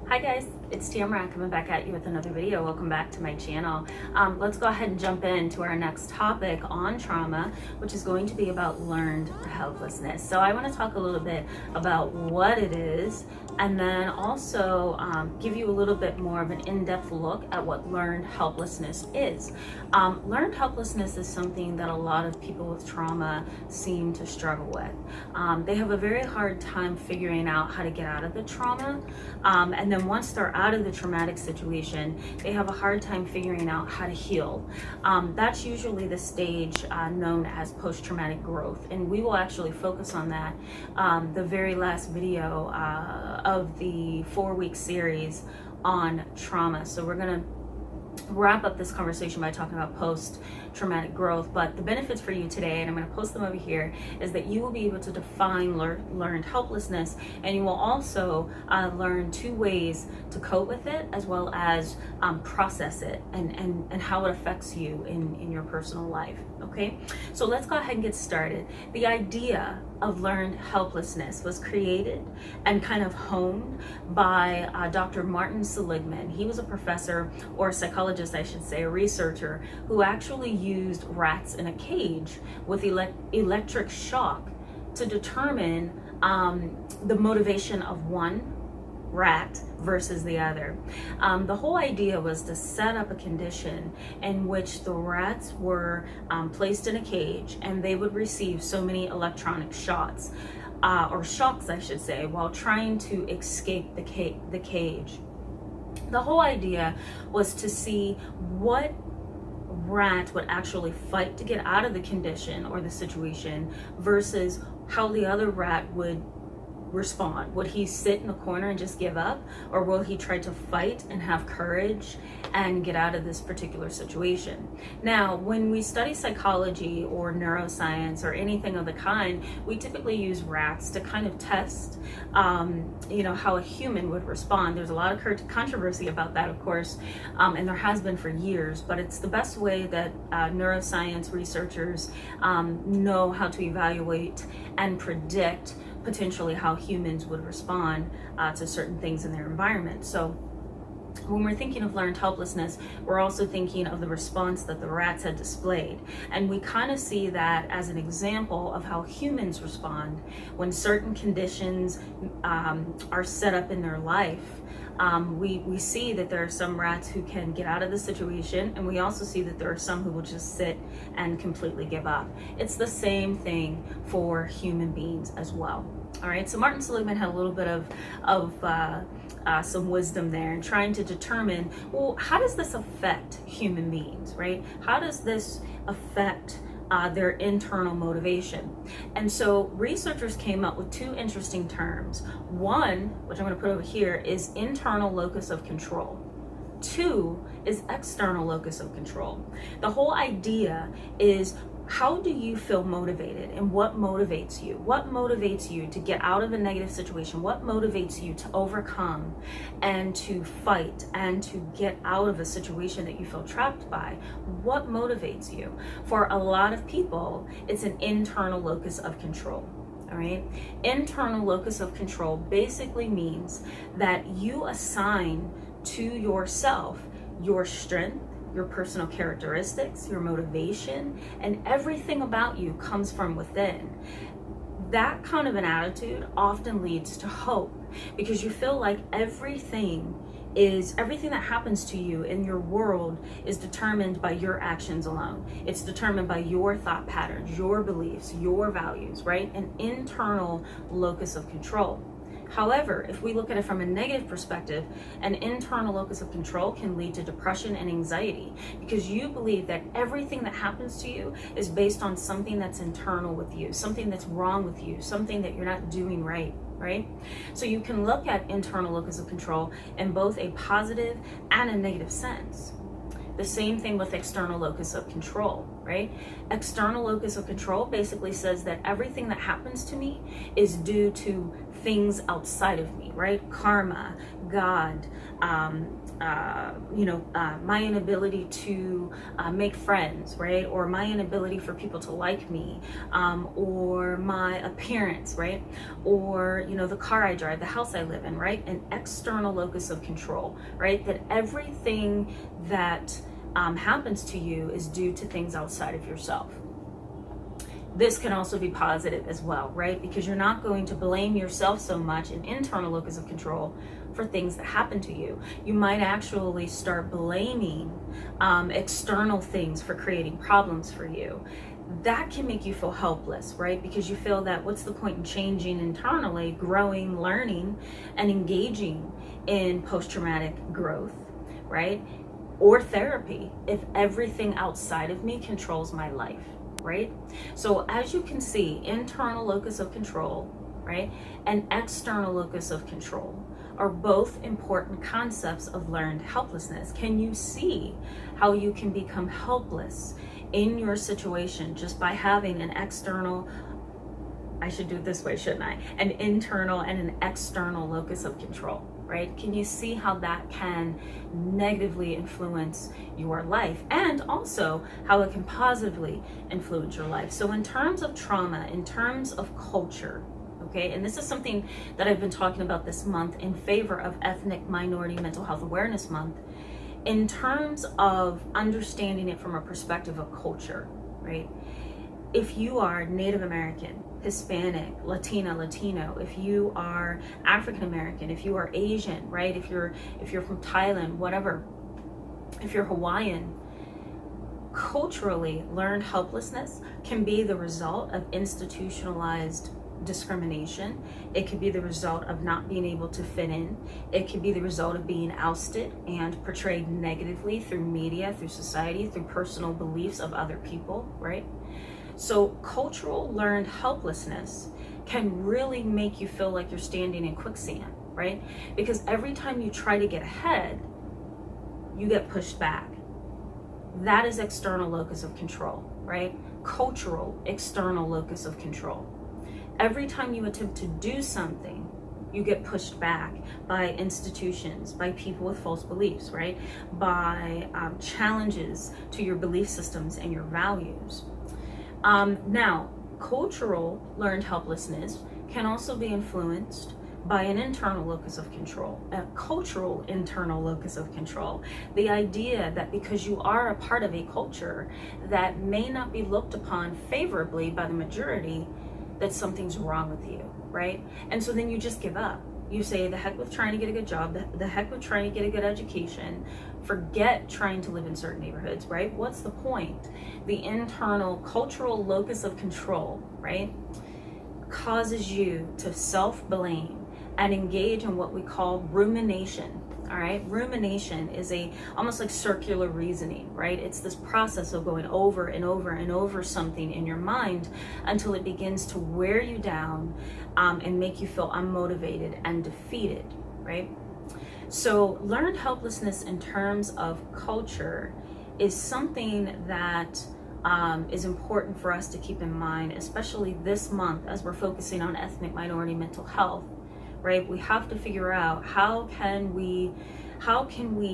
Hi guys, it's Tamara coming back at you with another video. Welcome back to my channel. Let's go ahead and jump into our next topic on trauma, which is going to be about learned helplessness. So I want to talk a little bit about what it is, and then also give you a little bit more of an in-depth look at what learned helplessness is. Learned helplessness is something that a lot of people with trauma seem to struggle with. They have a very hard time figuring out how to get out of the trauma, and then once they're out of the traumatic situation, they have a hard time figuring out how to heal. That's usually the stage known as post-traumatic growth, and we will actually focus on that the very last video of the 4-week series on trauma. So we're going to wrap up this conversation by talking about post-traumatic growth, but the benefits for you today, and I'm going to post them over here, is that you will be able to define learned helplessness, and you will also learn 2 ways to cope with it, as well as process it and how it affects you in your personal life. Okay, so let's go ahead and get started. The idea of learned helplessness was created and kind of honed by Dr. Martin Seligman. He was a professor, or a psychologist, I should say, a researcher, who actually used rats in a cage with electric shock to determine the motivation of one rat versus the other. The whole idea was to set up a condition in which the rats were placed in a cage, and they would receive so many electronic shots, or shocks I should say, while trying to escape the cage. The whole idea was to see what rat would actually fight to get out of the condition or the situation versus how the other rat would respond. Would he sit in the corner and just give up, or will he try to fight and have courage and get out of this particular situation? Now, when we study psychology or neuroscience or anything of the kind, we typically use rats to kind of test how a human would respond. There's a lot of controversy about that, of course, and there has been for years, but it's the best way that neuroscience researchers know how to evaluate and predict potentially how humans would respond to certain things in their environment. So when we're thinking of learned helplessness, we're also thinking of the response that the rats had displayed. And we kind of see that as an example of how humans respond when certain conditions are set up in their life. We see that there are some rats who can get out of the situation, and we also see that there are some who will just sit and completely give up. It's the same thing for human beings as well. All right, so Martin Seligman had a little bit of some wisdom there in trying to determine, well, how does this affect human beings, right? How does this affect their internal motivation? And so researchers came up with 2 interesting terms. One, which I'm going to put over here, is internal locus of control. 2 is external locus of control. The whole idea is, how do you feel motivated, and what motivates you? What motivates you to get out of a negative situation? What motivates you to overcome and to fight and to get out of a situation that you feel trapped by? What motivates you? For a lot of people, it's an internal locus of control. All right. Internal locus of control basically means that you assign to yourself your strength, your personal characteristics, your motivation, and everything about you comes from within. That kind of an attitude often leads to hope, because you feel like everything that happens to you in your world is determined by your actions alone. It's determined by your thought patterns, your beliefs, your values, right? An internal locus of control. However, if we look at it from a negative perspective, an internal locus of control can lead to depression and anxiety, because you believe that everything that happens to you is based on something that's internal with you, something that's wrong with you, something that you're not doing right. So you can look at internal locus of control in both a positive and a negative sense. The same thing with external locus of control, right? External locus of control basically says that everything that happens to me is due to things outside of me, right? Karma, God, my inability to make friends, right? Or my inability for people to like me, or my appearance, right? Or, the car I drive, the house I live in, right? An external locus of control, right? That everything that happens to you is due to things outside of yourself. This can also be positive as well, right? Because you're not going to blame yourself so much, an internal locus of control, for things that happen to you. You might actually start blaming external things for creating problems for you. That can make you feel helpless, right? Because you feel that what's the point in changing internally, growing, learning, and engaging in post-traumatic growth, right? Or therapy if everything outside of me controls my life. Right? So as you can see, internal locus of control, right, and external locus of control are both important concepts of learned helplessness. Can you see how you can become helpless in your situation just by having an external, I should do it this way, shouldn't I? An internal and an external locus of control. Right? Can you see how that can negatively influence your life, and also how it can positively influence your life? So in terms of trauma, in terms of culture, okay, and this is something that I've been talking about this month in favor of Ethnic Minority Mental Health Awareness Month, in terms of understanding it from a perspective of culture, right? If you are Native American, Hispanic, Latina, Latino, if you are African American, if you are Asian, right? If you're from Thailand, whatever, if you're Hawaiian, culturally learned helplessness can be the result of institutionalized discrimination. It could be the result of not being able to fit in. It could be the result of being ousted and portrayed negatively through media, through society, through personal beliefs of other people, right? So cultural learned helplessness can really make you feel like you're standing in quicksand, right? Because every time you try to get ahead, you get pushed back. That is external locus of control, right? Cultural external locus of control. Every time you attempt to do something, you get pushed back by institutions, by people with false beliefs, right? By challenges to your belief systems and your values. Now, cultural learned helplessness can also be influenced by an internal locus of control, a cultural internal locus of control. The idea that because you are a part of a culture that may not be looked upon favorably by the majority, that something's wrong with you, right? And so then you just give up. You say, the heck with trying to get a good job, the heck with trying to get a good education, forget trying to live in certain neighborhoods, right? What's the point? The internal cultural locus of control, right, causes you to self-blame and engage in what we call rumination. All right, rumination is almost like circular reasoning, right? It's this process of going over and over and over something in your mind until it begins to wear you down and make you feel unmotivated and defeated, right? So learned helplessness in terms of culture is something that is important for us to keep in mind, especially this month as we're focusing on ethnic minority mental health. Right? We have to figure out how can we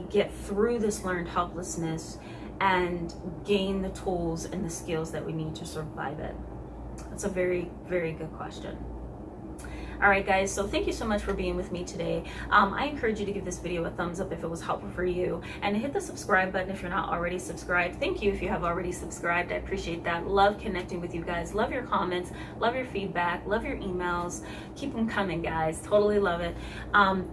get through this learned helplessness and gain the tools and the skills that we need to survive it. That's a very, very good question. All right, guys, so thank you so much for being with me today. I encourage you to give this video a thumbs up if it was helpful for you, and hit the subscribe button if you're not already subscribed. Thank you if you have already subscribed. I appreciate that. Love connecting with you guys. Love your comments. Love your feedback. Love your emails. Keep them coming, guys. Totally love it.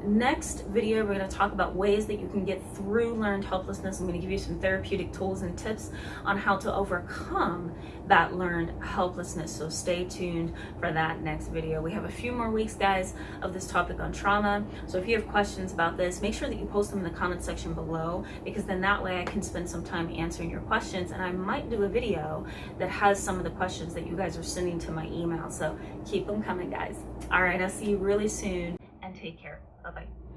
Next video, we're going to talk about ways that you can get through learned helplessness. I'm going to give you some therapeutic tools and tips on how to overcome that learned helplessness. So stay tuned for that next video. We have a few more weeks, guys, of this topic on trauma. So if you have questions about this, make sure that you post them in the comment section below, because then that way I can spend some time answering your questions, and I might do a video that has some of the questions that you guys are sending to my email. So keep them coming, guys. All right, I'll see you really soon, and take care. Bye-bye.